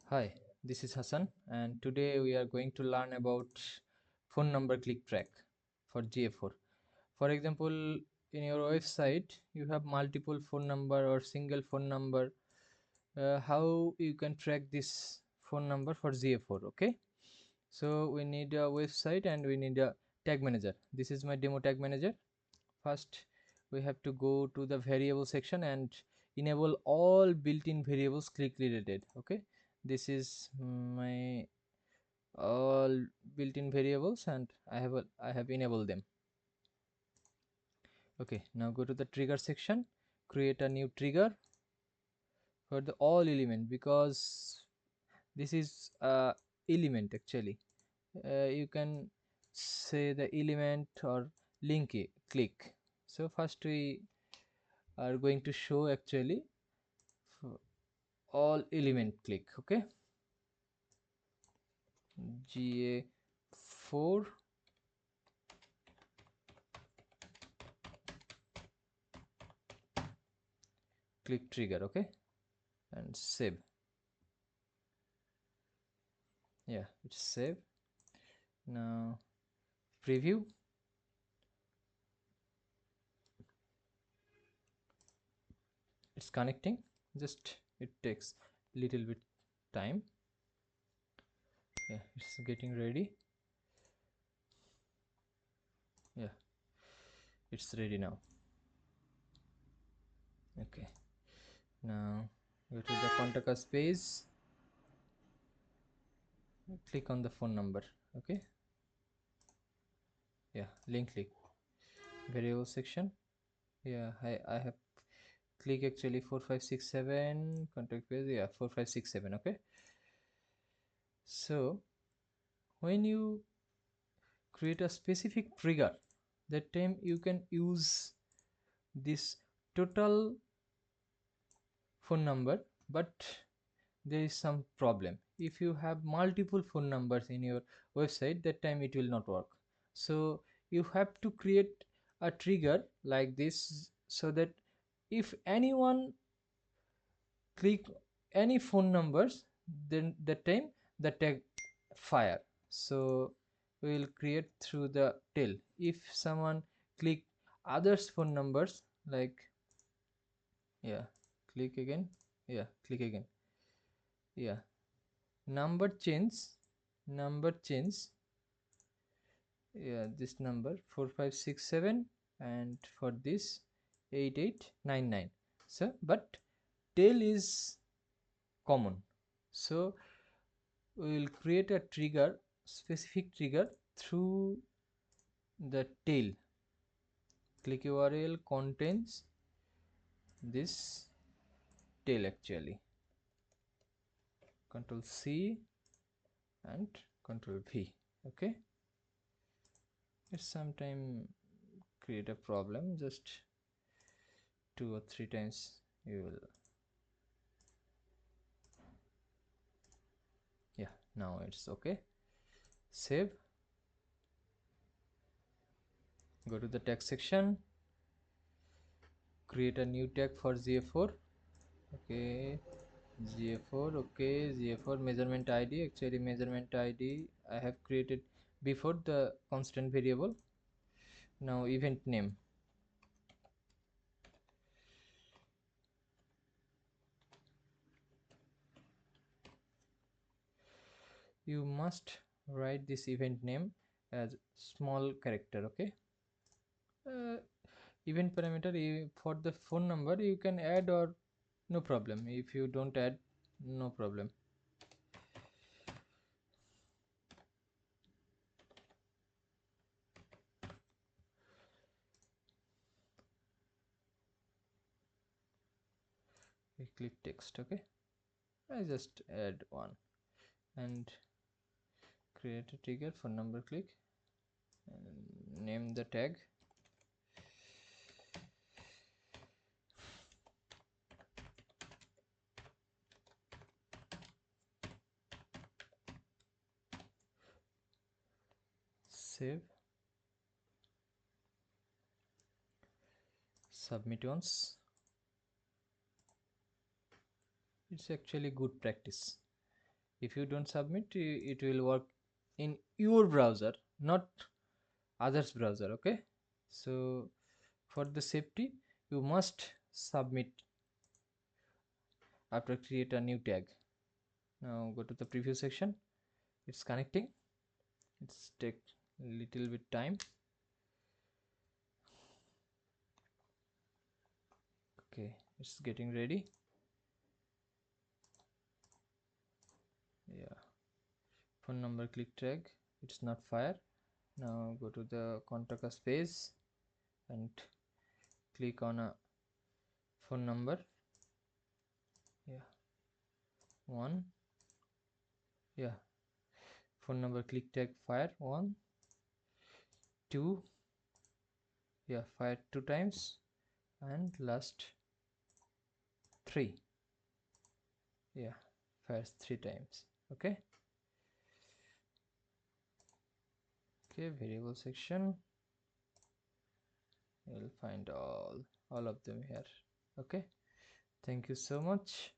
Hi, this is Hassan, and today we are going to learn about phone number click track for GA4. For example, in your website, you have multiple phone number or single phone number. How you can track this phone number for GA4? Okay, so we need a website and we need a tag manager. This is my demo tag manager. First, we have to go to the variable section and enable all built-in variables click related. Okay, this is my all built-in variables and I have enabled them. Okay, now go to the trigger section, create a new trigger for the all element, because this is element actually. You can say the element or link it, click. So first we are going to show actually all element click. Okay, GA4 click trigger. Okay, and save. Yeah, it's save. Now preview. It's connecting, just it takes little bit time. Yeah, it's getting ready. Yeah, it's ready now. Okay, now go to the contact us page, click on the phone number. Okay, yeah, link click variable section. Yeah, I have click actually 4567 contact page. Yeah, 4567. Okay, so when you create a specific trigger, that time you can use this total phone number, but there is some problem. If you have multiple phone numbers in your website, that time it will not work. So you have to create a trigger like this, so that if anyone click any phone numbers, then that time the tag fire. So we will create through the tail. If someone click others phone numbers, like, yeah, click again, yeah, click again, yeah, number change, yeah, this number 4567, and for this 8899. So but tail is common, so we will create a trigger, specific trigger through the tail. Click URL contains this tail actually. Control C and Control V. Okay, it's sometime create a problem, just 2 or 3 times you will. Yeah, now it's okay. Save. Go to the text section, create a new tag for GA4. Okay, GA4. Okay, GA4 measurement ID. Actually measurement ID I have created before the constant variable. Now event name, you must write this event name as small character. Okay, uh, event parameter, for the phone number you can add, or no problem. If you don't add, no problem. We click text. Okay, I just add one and create a trigger for number click and name the tag. Save. Submit once. It's actually good practice. If you don't submit, it will work in your browser, not others browser. Okay, so for the safety, you must submit after create a new tag. Now go to the preview section. It's connecting. It's take a little bit time. Okay, it's getting ready. Yeah, phone number click tag, it's not fire. Now go to the contact us page and click on a phone number. Yeah, one. Yeah, phone number click tag fire, one, two. Yeah, fire two times, and last three. Yeah, fires three times. Okay. Okay, variable section, you'll find all of them here. Okay, thank you so much.